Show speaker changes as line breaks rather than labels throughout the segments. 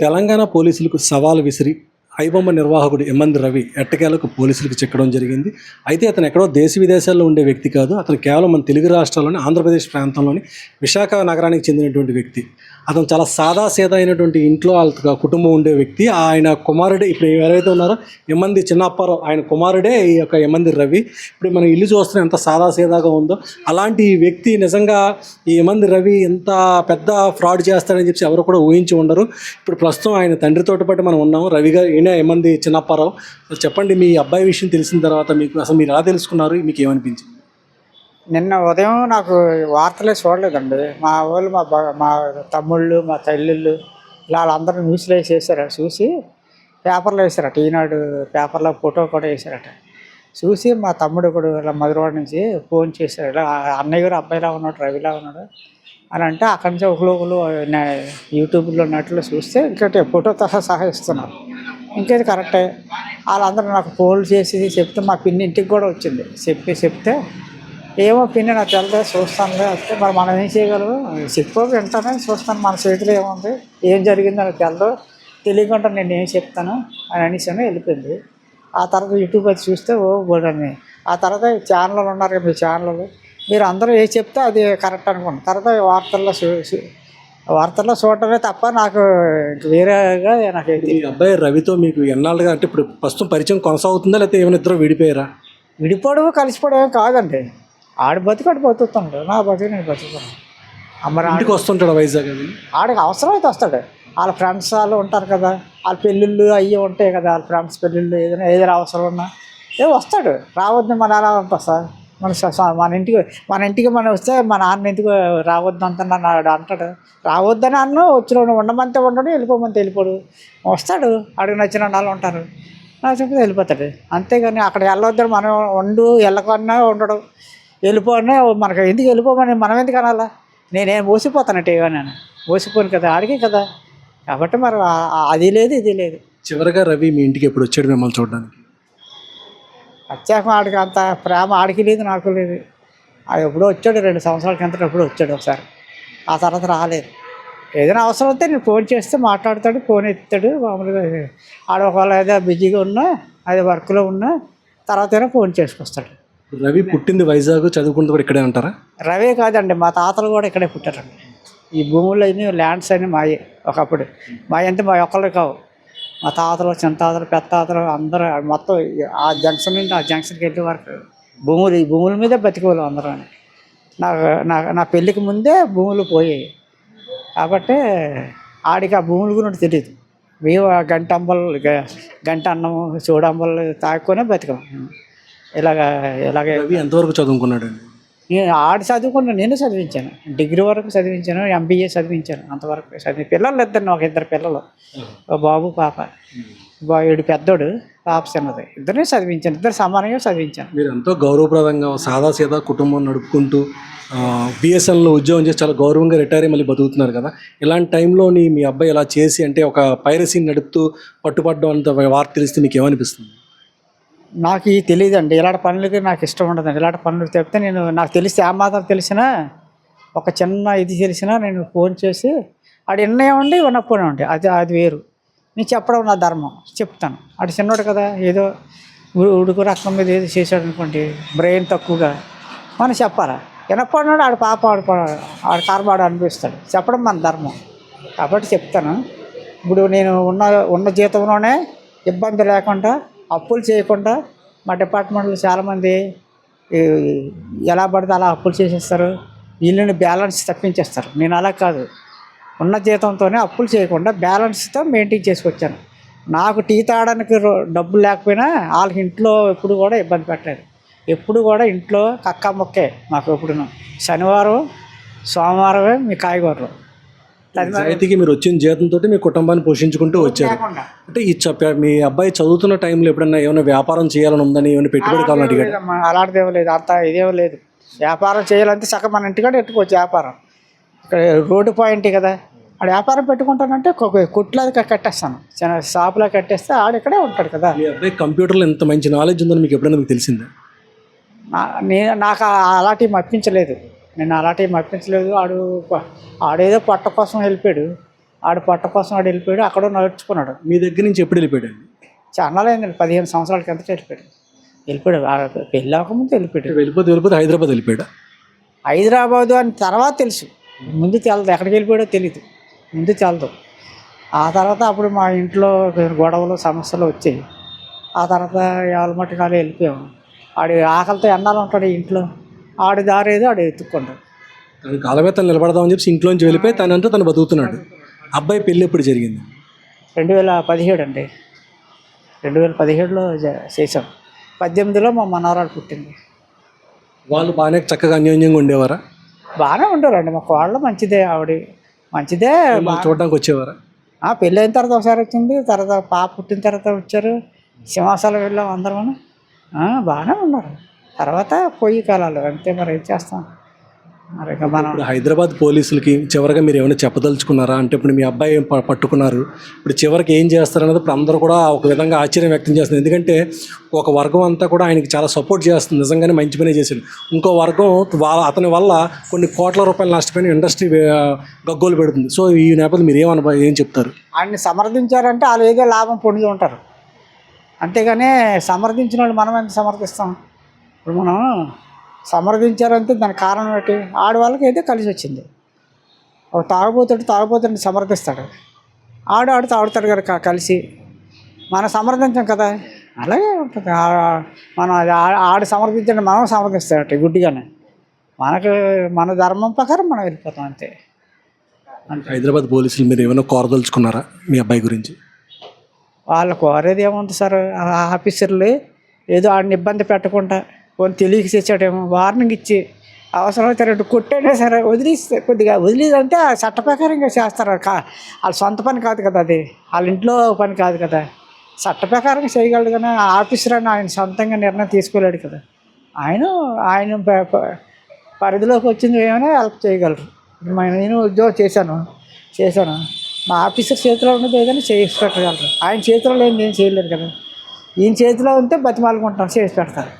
తెలంగాణ పోలీసులకు సవాల్ విసిరి ఐబొమ్మ నిర్వాహకుడు ఎమ్మంది రవి ఎట్టకేలకు పోలీసులకు చిక్కడం జరిగింది. అయితే అతను ఎక్కడో దేశ విదేశాల్లో ఉండే వ్యక్తి కాదు. అతను కేవలం మన తెలుగు రాష్ట్రాల్లోని ఆంధ్రప్రదేశ్ ప్రాంతంలోని విశాఖ నగరానికి చెందినటువంటి వ్యక్తి. అతను చాలా సాదాసీదా అయినటువంటి ఇంట్లో వాళ్ళ కుటుంబం ఉండే వ్యక్తి. ఆయన కుమారుడే ఇప్పుడు ఎవరైతే ఉన్నారో ఎమ్మంది చిన్నప్పారావు, ఆయన కుమారుడే ఈ యొక్క ఎమ్మంది రవి. ఇప్పుడు మనం ఇల్లు చూస్తున్న ఎంత సాదాసీదాగా ఉందో అలాంటి వ్యక్తి నిజంగా ఈ ఎమ్మంది రవి ఎంత పెద్ద ఫ్రాడ్ చేస్తాడని చెప్పి ఎవరు కూడా ఊహించి ఉండరు. ఇప్పుడు ప్రస్తుతం ఆయన తండ్రితో పాటు మనం ఉన్నాము. రవి గారు ఈయన ఎమ్మంది చిన్నప్పారావు. చెప్పండి, మీ అబ్బాయి విషయం తెలిసిన తర్వాత మీకు అసలు మీరు ఎలా తెలుసుకున్నారు, మీకు ఏమనిపించింది?
నిన్న ఉదయం నాకు వార్తలే చూడలేదండి. మా వాళ్ళు మా తమ్ముళ్ళు, మా తల్లిళ్ళు ఇలా వాళ్ళందరూ న్యూస్లో వేసేసారు. చూసి పేపర్లో వేసారట, ఈనాడు పేపర్లో ఫోటో కూడా వేసారట. చూసి మా తమ్ముడు కూడా ఇలా మధురవాడ నుంచి ఫోన్ చేశారు, ఇలా అన్నయ్య గారు అబ్బాయిలా ఉన్నాడు, రవిలా ఉన్నాడు అని అంటే అక్కడి నుంచి ఒకరు యూట్యూబ్లో ఉన్నట్లు చూస్తే ఇంకటి ఫోటోతో సహా ఇస్తున్నారు. ఇంకేది కరెక్టే. వాళ్ళందరూ నాకు ఫోన్లు చేసి చెప్తే మా పిన్ని ఇంటికి కూడా వచ్చింది. చెప్తే ఏమో పిన్ని నాకు తెలియదు, చూస్తానులే అంటే మరి మనం ఏం చేయగలరు, చెప్పు వింటానే చూస్తాను, మన చేతిలో ఏముంది, ఏం జరిగిందో నాకు తెలియకుండా నేను ఏం చెప్తాను అని అనేసాను. వెళ్ళిపోయింది. ఆ తర్వాత యూట్యూబ్ అది చూస్తే ఓ బోడని. ఆ తర్వాత ఛానళ్ళు ఉన్నారు కదా, మీ ఛానళ్ళు మీరు అందరూ ఏం చెప్తే అది కరెక్ట్ అనుకోండి. తర్వాత వార్తల్లో చూడటమే తప్ప నాకు వేరేగా నాకు
ఈ అబ్బాయి రవితో మీకు ఎన్నాళ్ళుగా, అంటే ఇప్పుడు ప్రస్తుతం పరిచయం కొనసాగుతుందా లేకపోతే ఏమైనా ఇద్దరు విడిపోయారా?
విడిపోవడం కలిసిపోవడం కాదండి. ఆడి బతికాడు బతుకుతాడు, నా బతికి నేను బతుకుతాను. అమ్మరా
ఇంటికి వస్తుంటాడు వైజాగ్. అది
ఆడికి అవసరమైతే వస్తాడు. వాళ్ళ ఫ్రెండ్స్ వాళ్ళు ఉంటారు కదా, వాళ్ళ పెళ్ళిళ్ళు అయ్యి ఉంటాయి కదా, వాళ్ళ ఫ్రెండ్స్ పెళ్ళిళ్ళు ఏదైనా అవసరం ఉన్నా వస్తాడు. రావద్దు మన ఎలా ఉంటుంది సార్, మన ఇంటికి మనం వస్తే మా నాన్న ఇంటికి రావద్దు అంత నన్ను అంటాడు. రావద్దని అన్న వచ్చిన ఉండమంతే ఉండడు, వెళ్ళిపోమంతే వెళ్ళిపోడు. వస్తాడు, అడిగి నచ్చిన వాళ్ళు ఉంటారు, నచ్చినప్పుడు వెళ్ళిపోతాడు. అంతేగాని అక్కడ వెళ్ళొద్దని మనం వెళ్ళకన్నా ఉండడు, వెళ్ళిపోనే మనకు ఎందుకు వెళ్ళిపోమని మనం ఎందుకు అనాలా? నేనేం మోసిపోతానంటే నేను మోసిపోను కదా, ఆడికి కదా. కాబట్టి మరి అది లేదు ఇది లేదు.
చివరిగా రవి మీ ఇంటికి ఎప్పుడు వచ్చాడు మిమ్మల్ని చూడడానికి?
వచ్చాక ఆడికి అంత ప్రేమ ఆడికి లేదు, నాకు లేదు. అది ఎప్పుడో వచ్చాడు, 2 సంవత్సరాల కిందట ఎప్పుడో వచ్చాడు ఒకసారి. ఆ తర్వాత రాలేదు. ఏదైనా అవసరం వస్తే నేను ఫోన్ చేస్తే మాట్లాడతాడు, ఫోన్ ఎత్తాడు. మామూలుగా ఆడ ఒకవేళ ఏదో బిజీగా ఉన్నా, అది వర్క్లో ఉన్నా తర్వాత ఫోన్ చేసుకొస్తాడు.
రవి పుట్టింది వైజాగ్, చదువుకుంటూ కూడా ఇక్కడే ఉంటారా?
రవే కాదండి, మా తాతలు కూడా ఇక్కడే పుట్టారండి. ఈ భూములు అన్నీ ల్యాండ్స్ అన్నీ మాయే. ఒకప్పుడు మాయ అంటే మా ఒక్కళ్ళు కావు. మా తాతలు, చిన్న తాతలు, పెద్ద తాతలు అందరూ మొత్తం ఆ జంక్షన్ నుండి ఆ జంక్షన్కి వెళ్ళే వరకు ఈ భూముల మీదే బతికేవాళ్ళు అందరూ. నా పెళ్ళికి ముందే భూములు పోయాయి. కాబట్టి ఆడికి ఆ భూముల గురించి తెలియదు. మేము గంట అన్నము చూడంబలు తాక్కునే బతికాం. ఇలాగే
ఎంతవరకు చదువుకున్నాడండి?
నేను ఆడు చదువుకున్నాను, నేను చదివించాను. డిగ్రీ వరకు చదివించాను, MBA చదివించాను. అంతవరకు పిల్లలు ఇద్దరు, ఒక 2 పిల్లలు, బాబు పాప. బాబు పెద్దోడు, పాప చిన్నది. ఇద్దరిని చదివించాను, ఇద్దరు సమానంగా చదివించాను.
మీరు ఎంతో గౌరవప్రదంగా సాదాసీదా కుటుంబం నడుపుకుంటూ BSNలో ఉద్యోగం చేసి చాలా గౌరవంగా రిటైర్ అయ్యి మళ్ళీ బతుకుతున్నారు కదా. ఇలాంటి టైంలోని మీ అబ్బాయి ఇలా చేసి, అంటే ఒక పైరసీని నడుపుతూ పట్టుపడ్డం అంత వార్త తెలిస్తే మీకు ఏమనిపిస్తుంది?
నాకు తెలియదండి, ఇలాంటి పనులకి నాకు ఇష్టం ఉండదండి. ఇలాంటి పనులు చెప్తే నాకు తెలిసి ఆ మాత్రం తెలిసినా, ఒక చిన్న ఇది తెలిసినా నేను ఫోన్ చేసి ఆడు విన్నాయండి వినకపోయినామండి, అది వేరు. నేను చెప్పడం నా ధర్మం, చెప్తాను. ఆడు చిన్నోడు కదా, ఏదో ఉడుకు రక్తం మీద ఏదో చేశాడు అనుకోండి, బ్రెయిన్ తక్కువగా, మనం చెప్పాలా? వినకపోయినాడు ఆడు పాప ఆడు కర్మాడు అనిపిస్తాడు. చెప్పడం మన ధర్మం కాబట్టి చెప్తాను. ఇప్పుడు నేను ఉన్న జీతంలోనే ఇబ్బంది లేకుండా, అప్పులు చేయకుండా, మా డిపార్ట్మెంట్లో చాలామంది ఎలా పడితే అలా అప్పులు చేసేస్తారు, ఇల్లుని బ్యాలెన్స్ తప్పించేస్తారు. నేను అలా కాదు, ఉన్న జీతంతోనే అప్పులు చేయకుండా బ్యాలెన్స్తో మెయింటైన్ చేసుకొచ్చాను. నాకు టీ తాగడానికి డబ్బులు లేకపోయినా వాళ్ళకి ఇంట్లో ఎప్పుడు కూడా ఇబ్బంది పెట్టలేదు. ఎప్పుడు కూడా ఇంట్లో కక్క మొక్కే మాకు. ఎప్పుడు శనివారం సోమవారమే మీ కాయగూరలు.
రైతుకి మీరు వచ్చిన జీతంతో మీ కుటుంబాన్ని పోషించుకుంటూ వచ్చారు. అంటే మీ అబ్బాయి చదువుతున్న టైంలో ఎప్పుడన్నా ఏమైనా వ్యాపారం చేయాలని ఉందని, ఏమైనా పెట్టుబడి కావాలని అడిగాడు?
అలాంటిదేమో లేదు, అంత ఇదేమో లేదు. వ్యాపారం చేయాలంటే చక్కగా మన ఇంటికాడ పెట్టుకోవచ్చు వ్యాపారం. ఇక్కడ రోడ్డు పాయింట్ కదా, ఆడ వ్యాపారం పెట్టుకుంటానంటే కుట్లో కట్టేస్తాను, చిన్న షాపులో కట్టేస్తే ఆడు ఇక్కడే ఉంటాడు కదా.
మీ అబ్బాయి కంప్యూటర్లో ఎంత మంచి నాలెడ్జ్ ఉందని మీకు ఎప్పుడైనా మీకు తెలిసిందా?
నాకు అలాంటివి మప్పించలేదు. ఆడేదో పొట్ట కోసం వెళ్ళిపోయాడు. ఆడు పొట్ట కోసం ఆడు వెళ్ళిపోయాడు, అక్కడ నడుచుకున్నాడు.
మీ దగ్గర నుంచి ఎప్పుడు వెళ్ళిపోయాడు?
చాలా అయిందండి, 15 సంవత్సరాల కిందట వెళ్ళిపోయాడు. పెళ్ళి అవ్వకముందు వెళ్ళిపోయాడు.
వెళ్ళిపోతే హైదరాబాద్ వెళ్ళిపోయాడు.
హైదరాబాదు అని తర్వాత తెలుసు, ముందు తెలదు. ఎక్కడికి వెళ్ళిపోయాడో తెలియదు, ముందు తెలదు. ఆ తర్వాత అప్పుడు మా ఇంట్లో గొడవలు సమస్యలు వచ్చాయి. ఆ తర్వాత ఎవరి మట్టుకు వాళ్ళు వెళ్ళిపోయాము. ఆడు ఆకలితో ఎన్నాళ్ళు ఉంటాడు ఇంట్లో, ఆడి దారి ఏదో ఆడు ఎత్తుక్కుంటాడు.
తను కాళ్ళ మీద తను నిలబడదామని చెప్పి ఇంట్లోంచి వెళ్ళిపోయి తనంతా తను బతుకుతున్నాడు. అబ్బాయి పెళ్ళి ఎప్పుడు జరిగింది?
2017 అండి. 2017లో చేసాం. 18లో మా మనవరాలు పుట్టింది.
వాళ్ళు బాగానే చక్కగా అన్యోన్యంగా ఉండేవారా?
బాగానే ఉండేవారండి. మా కోళ్ళు మంచిదే, ఆవిడ మంచిదే.
చూడడానికి వచ్చేవారా?
పెళ్ళి అయిన తర్వాత ఒకసారి వచ్చింది, తర్వాత పాప పుట్టిన తర్వాత వచ్చారు. సింహాసాలం వెళ్ళాం అందరం. బాగానే ఉన్నారు. తర్వాత పొయ్యి కాలాలు అంతే, మరి ఏం చేస్తాం. మరి ఇంకా మనం
ఇప్పుడు హైదరాబాద్ పోలీసులకి చివరిగా మీరు ఏమైనా చెప్పదలుచుకున్నారా? అంటే ఇప్పుడు మీ అబ్బాయి పట్టుకున్నారు, ఇప్పుడు చివరికి ఏం చేస్తారన్నది ఇప్పుడు అందరూ కూడా ఒక విధంగా ఆశ్చర్యం వ్యక్తం చేస్తుంది. ఎందుకంటే ఒక వర్గం అంతా కూడా ఆయనకి చాలా సపోర్ట్ చేస్తుంది, నిజంగానే మంచి పనే చేశాడు. ఇంకో వర్గం అతని వల్ల కొన్ని కోట్ల రూపాయలు నష్టపోయిన ఇండస్ట్రీ గగ్గోలు పెడుతుంది. సో ఈ నేపథ్యంలో మీరు ఏం చెప్తారు?
ఆయన్ని సమర్థించారంటే వాళ్ళు ఏదో లాభం పొంది ఉంటారు, అంతేగాని సమర్థించిన వాళ్ళు మనం ఎంత సమర్థిస్తాం? ఇప్పుడు మనం సమర్థించారంటే దానికి కారణం ఏంటి? ఆడవాళ్ళకి అయితే కలిసి వచ్చింది. ఒక తాగుబోతుని సమర్థిస్తాడు, ఆడు తాగుతాడు కదా కలిసి. మనం సమర్థించాం కదా, అలాగే ఉంటుంది. మనం ఆడు సమర్థించండి, మనం సమర్థిస్తాడు గుడ్డిగానే. మన ధర్మం ప్రకారం మనం వెళ్ళిపోతాం అంతే.
హైదరాబాద్ పోలీసులు మీరు ఏమైనా కోరదలుచుకున్నారా మీ అబ్బాయి గురించి?
వాళ్ళు కోరేది ఏముంది సార్, ఆఫీసర్లు ఏదో ఆడిని ఇబ్బంది పెట్టకుండా కొన్ని తెలియక చేసాడేమో, వార్నింగ్ ఇచ్చి అవసరమైతే 2 కొట్టైనా సరే వదిలిస్తే, కొద్దిగా వదిలేదంటే ఆ చట్ట ప్రకారంగా చేస్తారు. వాళ్ళ సొంత పని కాదు కదా, అది వాళ్ళ ఇంట్లో పని కాదు కదా, చట్ట ప్రకారంగా చేయగలడు. కానీ ఆఫీసర్ అని ఆయన సొంతంగా నిర్ణయం తీసుకోలేడు కదా. ఆయన పరిధిలోకి వచ్చింది ఏమైనా హెల్ప్ చేయగలరు. నేను ఉద్యోగం చేశాను. మా ఆఫీసర్ చేతిలో ఉన్నది ఏదైనా చేసి పెట్టగలరు. ఆయన చేతిలో లేని ఏం చేయలేరు కదా. ఈయన చేతిలో ఉంటే బతిమాలుకుంటాం, చేసి పెడతారు.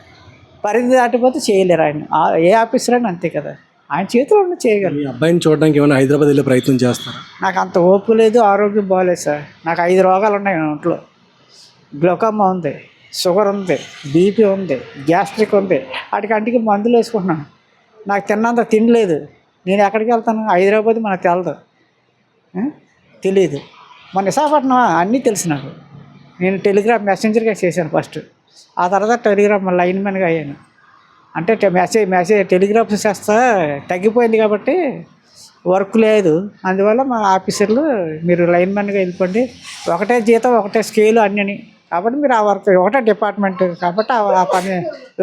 పరిధి దాటిపోతే చేయలేరు. ఆయన ఏ ఆఫీసర్ అయినా అంతే కదా, ఆయన చేతిలో ఉన్న చేయగలరు.
మీ అబ్బాయిని చూడడానికి ఏమైనా హైదరాబాద్ వెళ్ళే ప్రయత్నం చేస్తారా?
నాకు అంత ఓపిక లేదు, ఆరోగ్యం బాగోలేదు సార్. నాకు 5 రోగాలు ఉన్నాయి నా ఒంట్లో. గ్లూకోమా ఉంది, షుగర్ ఉంది, బీపీ ఉంది, గ్యాస్ట్రిక్ ఉంది. వాటికి మందులు వేసుకుంటున్నాను. నాకు తిన్నంత తినలేదు. నేను ఎక్కడికి వెళ్తాను? హైదరాబాద్ మనకు తెలియదు. మన విశాఖపట్నం అన్నీ తెలుసు నాకు. నేను టెలిగ్రామ్ మెసెంజర్గా చేశాను ఫస్ట్, ఆ తర్వాత టెలిగ్రామ్ లైన్మెన్గా అయ్యాను. అంటే మెసేజ్ టెలిగ్రాఫ్ చేస్తా తగ్గిపోయింది కాబట్టి వర్క్ లేదు. అందువల్ల మా ఆఫీసర్లు మీరు లైన్మెన్గా వెళ్ళిపోండి, ఒకటే జీతం ఒకటే స్కేలు అన్నీ, కాబట్టి మీరు ఆ వర్క్ ఒకటే డిపార్ట్మెంట్ కాబట్టి ఆ పని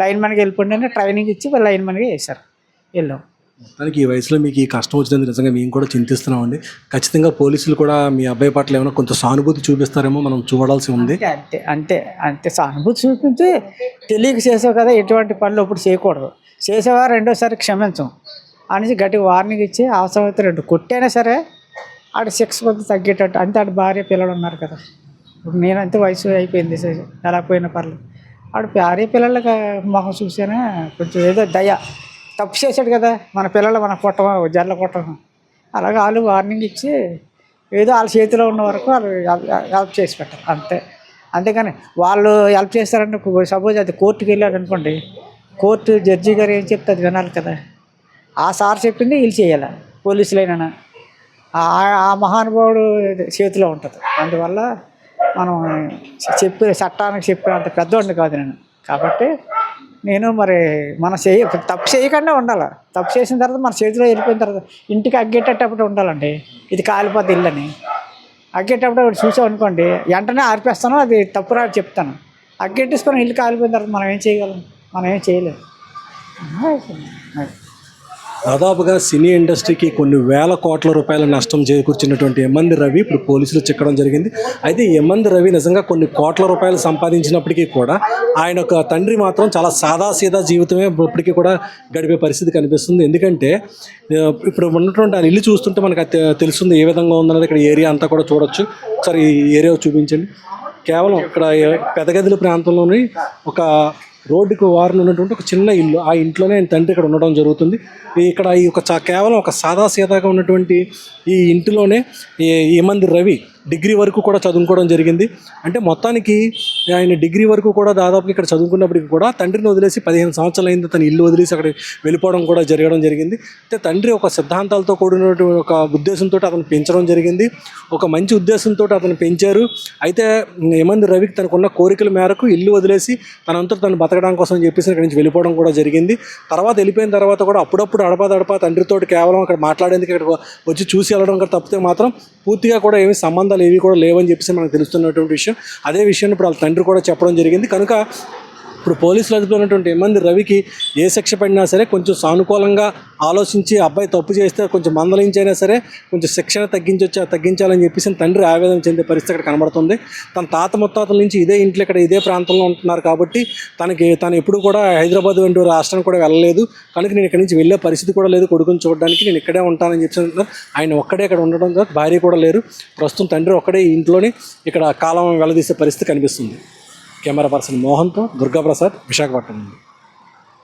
లైన్మెన్గా వెళ్ళిపోండి అని ట్రైనింగ్ ఇచ్చి లైన్మెన్గా చేశారు. వెళ్ళాం.
మొత్తానికి ఈ వయసులో మీకు ఈ కష్టం వచ్చినందుకు నిజంగా మేము కూడా చింతిస్తున్నామండి. ఖచ్చితంగా పోలీసులు కూడా మీ అబ్బాయి పట్ల ఏమైనా కొంత సానుభూతి చూపిస్తారేమో మనం చూడాల్సి ఉంది.
అంతే సానుభూతి చూపించి తెలియక చేసావు కదా, ఎటువంటి పనులు ఇప్పుడు చేయకూడదు, చేసేవా రెండోసారి క్షమించం అనేసి గట్టిగా వార్నింగ్ ఇచ్చి అవసరమైతే 2 కొట్టైనా సరే ఆడ 6 కొద్ది తగ్గేటట్టు. అంతే ఆడ భార్య పిల్లలు ఉన్నారు కదా. ఇప్పుడు నేనంతే వయసు అయిపోయింది, ఎలా పోయినా పర్లేదు. ఆడ భార్య పిల్లలకి మొహం చూసానే కొంచెం ఏదో తప్పు చేశాడు కదా, మన పిల్లలు మన కొట్టమా జల్ల కొట్టమా, అలాగే వాళ్ళు వార్నింగ్ ఇచ్చి ఏదో వాళ్ళ చేతిలో ఉన్న వరకు వాళ్ళు హెల్ప్ చేసి పెట్టారు అంతే. అంతేగాని వాళ్ళు హెల్ప్ చేస్తారంటే సపోజ్ అది కోర్టుకి వెళ్ళాడు అనుకోండి, కోర్టు జడ్జి గారు ఏం చెప్తే అది వినాలి కదా. ఆ సార్ చెప్పింది వీళ్ళు చేయాలి, పోలీసులైనా. ఆ మహానుభావుడు చేతిలో ఉంటుంది. అందువల్ల మనం చట్టానికి చెప్పే అంత పెద్దవాడిని కాదు నేను. కాబట్టి నేను మరి తప్పు చేయకుండా ఉండాలి. తప్పు చేసిన తర్వాత మన చేతిలో వెళ్ళిపోయిన తర్వాత ఇంటికి అగ్గేటప్పుడు ఉండాలండి. ఇది కాలిపోతే ఇల్లని అగ్గేటప్పుడు చూసాం అనుకోండి, వెంటనే ఆర్పేస్తాను, అది తప్పురా చెప్తాను. అగ్గెట్టేసుకొని ఇల్లు కాలిపోయిన తర్వాత మనం ఏం చేయగలం? మనం ఏం చేయలేము.
దాదాపుగా సినీ ఇండస్ట్రీకి కొన్ని వేల కోట్ల రూపాయల నష్టం చేకూర్చినటువంటి ఎమ్మంది రవి ఇప్పుడు పోలీసులు చిక్కడం జరిగింది. అయితే ఈ ఎమ్మంది రవి నిజంగా కొన్ని కోట్ల రూపాయలు సంపాదించినప్పటికీ కూడా ఆయన ఒక తండ్రి మాత్రం చాలా సాదాసీదా జీవితమే ఇప్పటికీ కూడా గడిపే పరిస్థితి కనిపిస్తుంది. ఎందుకంటే ఇప్పుడు ఉన్నటువంటి ఆయన ఇల్లు చూస్తుంటే మనకు తెలుస్తుంది ఏ విధంగా ఉందన్నది. ఇక్కడ ఏరియా అంతా కూడా చూడొచ్చు. ఒకసారి ఈ ఏరియా చూపించండి. కేవలం ఇక్కడ పెదగదిల ప్రాంతంలోని ఒక రోడ్డుకు వారిని ఉన్నటువంటి ఒక చిన్న ఇల్లు, ఆ ఇంట్లోనే ఆయన తండ్రి ఇక్కడ ఉండడం జరుగుతుంది. ఇక్కడ ఈ ఒక కేవలం ఒక సాదాసీదాగా ఉన్నటువంటి ఈ ఇంటిలోనే ఏమంది రవి డిగ్రీ వరకు కూడా చదువుకోవడం జరిగింది. అంటే మొత్తానికి ఆయన డిగ్రీ వరకు కూడా దాదాపు ఇక్కడ చదువుకున్నప్పటికీ కూడా తండ్రిని వదిలేసి 15 సంవత్సరాలు అయింది తన ఇల్లు వదిలేసి అక్కడ వెళ్ళిపోవడం కూడా జరగడం జరిగింది. అంటే తండ్రి ఒక సిద్ధాంతాలతో కూడినటువంటి ఒక ఉద్దేశంతో అతను పెంచడం జరిగింది, ఒక మంచి ఉద్దేశంతో అతను పెంచారు. అయితే ఏమంది రవికి తనకున్న కోరికల మేరకు ఇల్లు వదిలేసి తనంతా తను బతకడం కోసం చెప్పేసి ఇక్కడి నుంచి వెళ్ళిపోవడం కూడా జరిగింది. తర్వాత వెళ్ళిపోయిన తర్వాత కూడా అప్పుడప్పుడు అడపా తండ్రితో కేవలం అక్కడ మాట్లాడేందుకు ఇక్కడ వచ్చి చూసి వెళ్ళడం కూడా తప్పితే మాత్రం పూర్తిగా కూడా ఏమీ సంబంధాలు ఏవి కూడా లేవని చెప్పేసి మనకు తెలుస్తున్నటువంటి విషయం. అదే విషయాన్ని ఇప్పుడు వాళ్ళ తండ్రి కూడా చెప్పడం జరిగింది. కనుక ఇప్పుడు పోలీసులు అదుపులో ఉన్నటువంటి ఏమంది రవికి ఏ శిక్ష పడినా సరే కొంచెం సానుకూలంగా ఆలోచించి అబ్బాయి తప్పు చేస్తే కొంచెం మందలించైనా సరే కొంచెం శిక్షణ తగ్గించాలని చెప్పేసి తండ్రి ఆవేదన చెందే పరిస్థితి ఇక్కడ కనబడుతుంది. తన తాత ముత్తాతల నుంచి ఇదే ఇంట్లో ఇక్కడ ఇదే ప్రాంతంలో ఉంటున్నారు కాబట్టి తను ఎప్పుడు కూడా హైదరాబాద్ వంటి రాష్ట్రానికి కూడా వెళ్ళలేదు. కనుక నేను ఇక్కడి నుంచి వెళ్ళే పరిస్థితి కూడా లేదు, కొడుకుని చూడడానికి నేను ఇక్కడే ఉంటానని చెప్పి ఆయన ఒక్కడే ఇక్కడ ఉండడం, భార్య కూడా లేరు. ప్రస్తుతం తండ్రి ఒక్కడే ఈ ఇంట్లోనే ఇక్కడ కాలం వెళ్లదీసే పరిస్థితి కనిపిస్తుంది. కెమెరా పర్సన్ మోహన్తో దుర్గాప్రసాద్, విశాఖపట్నం నుండి.